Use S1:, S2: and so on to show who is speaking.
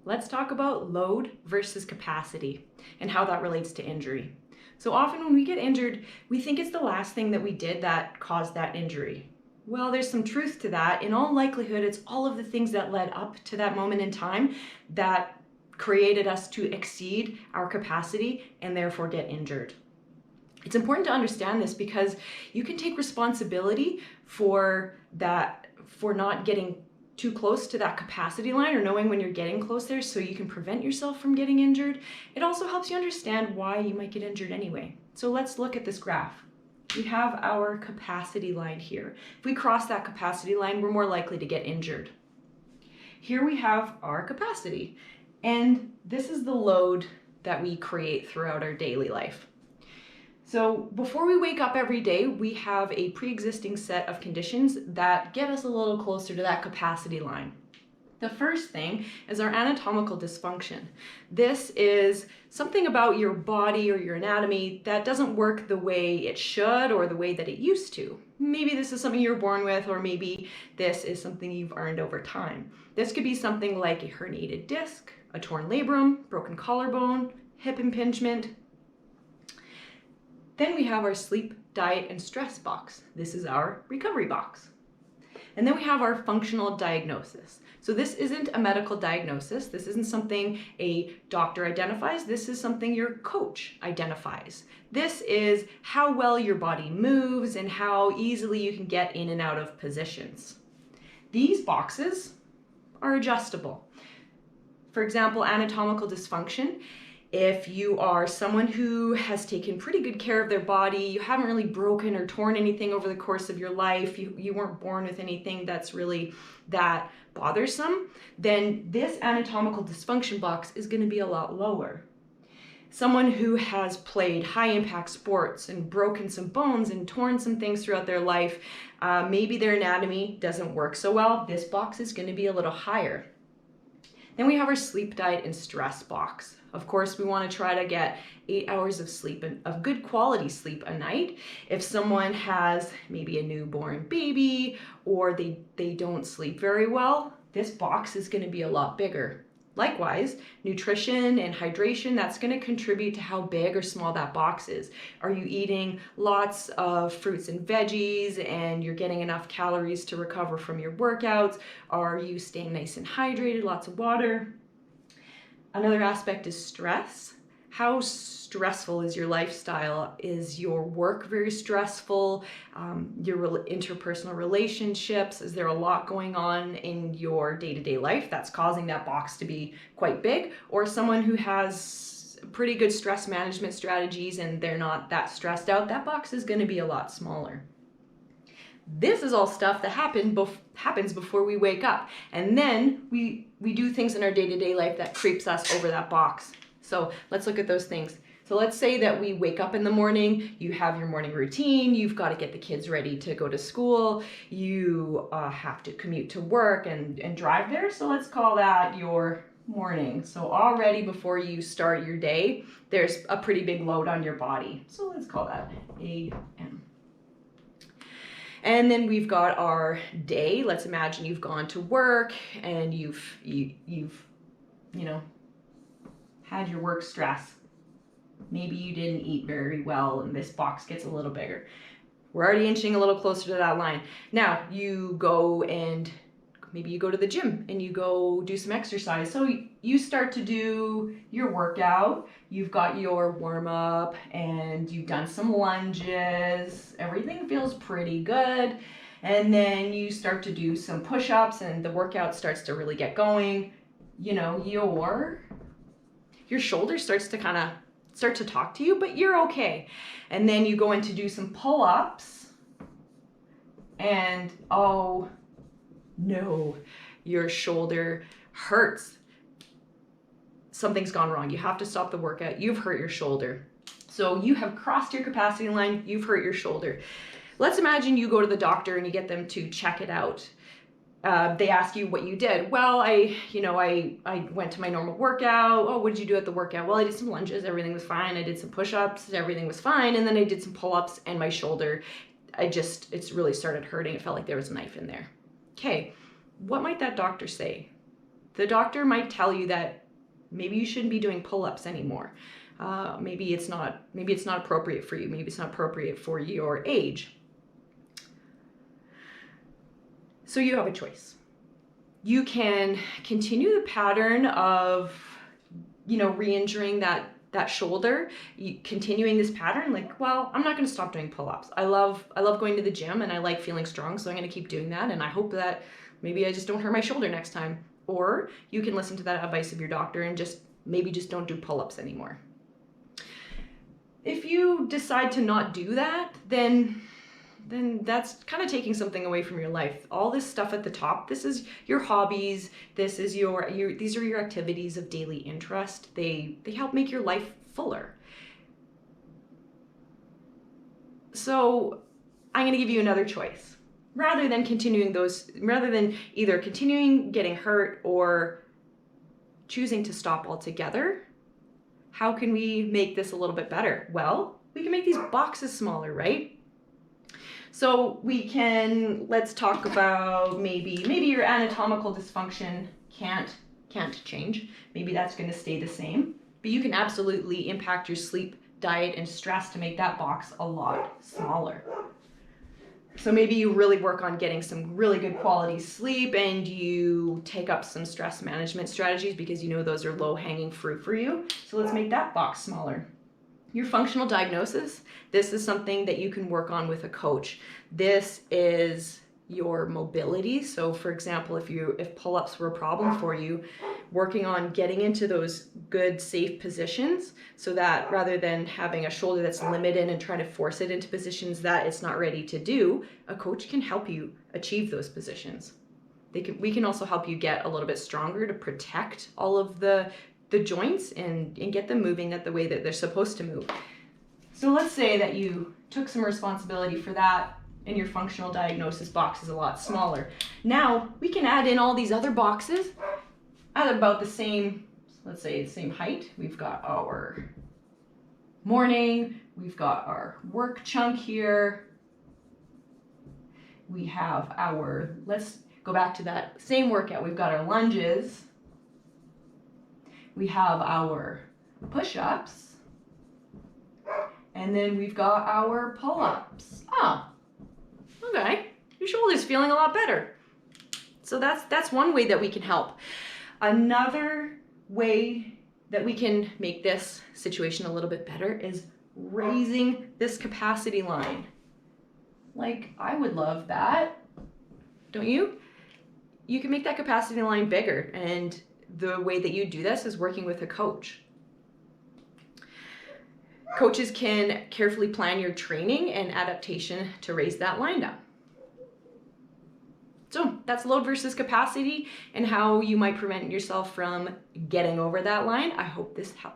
S1: let's talk about load versus capacity and how that relates to injury. So often when we get injured, we think it's the last thing that we did that caused that injury. Well, there's some truth to that. In all likelihood, it's all of the things that led up to that moment in time that created us to exceed our capacity and therefore get injured. It's important to understand this because you can take responsibility for that, for not getting too close to that capacity line or knowing when you're getting close there so you can prevent yourself from getting injured. It also helps you understand why you might get injured anyway. So let's look at this graph. We have our capacity line here. If we cross that capacity line, we're more likely to get injured. Here we have our capacity, and this is the load that we create throughout our daily life. So before we wake up every day, we have a pre-existing set of conditions that get us a little closer to that capacity line. The first thing is our anatomical dysfunction. This is something about your body or your anatomy that doesn't work the way it should or the way that it used to. Maybe this is something you're born with, or maybe this is something you've earned over time. This could be something like a herniated disc, a torn labrum, broken collarbone, hip impingement. Then we have our sleep, diet, and stress box. This is our recovery box. And then we have our functional diagnosis. So this isn't a medical diagnosis. This isn't something a doctor identifies. This is something your coach identifies. This is how well your body moves and how easily you can get in and out of positions. These boxes are adjustable. For example, anatomical dysfunction. If you are someone who has taken pretty good care of their body, you haven't really broken or torn anything over the course of your life, you weren't born with anything that's really that bothersome, then this anatomical dysfunction box is going to be a lot lower. Someone who has played high impact sports and broken some bones and torn some things throughout their life, maybe their anatomy doesn't work so well, this box is going to be a little higher. Then we have our sleep, diet, and stress box. Of course, we want to try to get 8 hours of sleep, of good quality sleep a night. If someone has maybe a newborn baby or they don't sleep very well, this box is going to be a lot bigger. Likewise, nutrition and hydration, that's going to contribute to how big or small that box is. Are you eating lots of fruits and veggies and you're getting enough calories to recover from your workouts? Are you staying nice and hydrated, lots of water? Another aspect is stress. How stressful is your lifestyle? Is your work very stressful? Your interpersonal relationships? Is there a lot going on in your day-to-day life that's causing that box to be quite big? Or someone who has pretty good stress management strategies and they're not that stressed out, that box is going to be a lot smaller. This is all stuff that happens before we wake up. And then we do things in our day-to-day life that creeps us over that box. So let's look at those things. So let's say that we wake up in the morning, you have your morning routine, you've got to get the kids ready to go to school, you have to commute to work and drive there. So let's call that your morning. So already before you start your day, there's a pretty big load on your body. So let's call that AM. And then we've got our day. Let's imagine you've gone to work and you've had your work stress. Maybe you didn't eat very well and this box gets a little bigger. We're already inching a little closer to that line. Now you go and maybe you go to the gym and you go do some exercise. So you start to do your workout, you've got your warm up and you've done some lunges, everything feels pretty good. And then you start to do some push-ups and the workout starts to really get going. You know, your shoulder starts to talk to you, but you're okay. And then you go in to do some pull-ups and oh no, your shoulder hurts. Something's gone wrong. You have to stop the workout. You've hurt your shoulder. So you have crossed your capacity line. You've hurt your shoulder. Let's imagine you go to the doctor and you get them to check it out. They ask you what you did. Well, I went to my normal workout. Oh, what did you do at the workout? Well, I did some lunges. Everything was fine. I did some push-ups. Everything was fine. And then I did some pull-ups and my shoulder, it's really started hurting. It felt like there was a knife in there. Okay, what might that doctor say? The doctor might tell you that maybe you shouldn't be doing pull-ups anymore. Maybe it's not appropriate for you. Maybe it's not appropriate for your age. So you have a choice. You can continue the pattern of, re-injuring that shoulder, continuing this pattern, like, well, I'm not going to stop doing pull-ups. I love going to the gym and I like feeling strong, so I'm going to keep doing that, and I hope that maybe I just don't hurt my shoulder next time. Or you can listen to that advice of your doctor and just don't do pull-ups anymore. If you decide to not do that, then that's kind of taking something away from your life. All this stuff at the top, this is your hobbies, this is these are your activities of daily interest. They help make your life fuller. So I'm going to give you another choice. Rather than either continuing getting hurt or choosing to stop altogether, how can we make this a little bit better? Well, we can make these boxes smaller, right? So let's talk about maybe your anatomical dysfunction can't change. Maybe that's going to stay the same, but you can absolutely impact your sleep, diet, and stress to make that box a lot smaller. So maybe you really work on getting some really good quality sleep and you take up some stress management strategies because those are low-hanging fruit for you. So let's make that box smaller. Your functional diagnosis, this is something that you can work on with a coach. This is your mobility. So for example, if pull-ups were a problem for you, working on getting into those good, safe positions so that rather than having a shoulder that's limited and trying to force it into positions that it's not ready to do, a coach can help you achieve those positions. We can also help you get a little bit stronger to protect all of the joints and get them moving at the way that they're supposed to move. So let's say that you took some responsibility for that and your functional diagnosis box is a lot smaller. Now we can add in all these other boxes at about the same, let's say the same height. We've got our morning, we've got our work chunk here. We have let's go back to that same workout. We've got our lunges. We have our push-ups. And then we've got our pull-ups. Oh, okay. Your shoulder's feeling a lot better. So that's one way that we can help. Another way that we can make this situation a little bit better is raising this capacity line. Like, I would love that. Don't you? You can make that capacity line bigger, and the way that you do this is working with a coach. Coaches can carefully plan your training and adaptation to raise that line up. So that's load versus capacity and how you might prevent yourself from getting over that line. I hope this helped.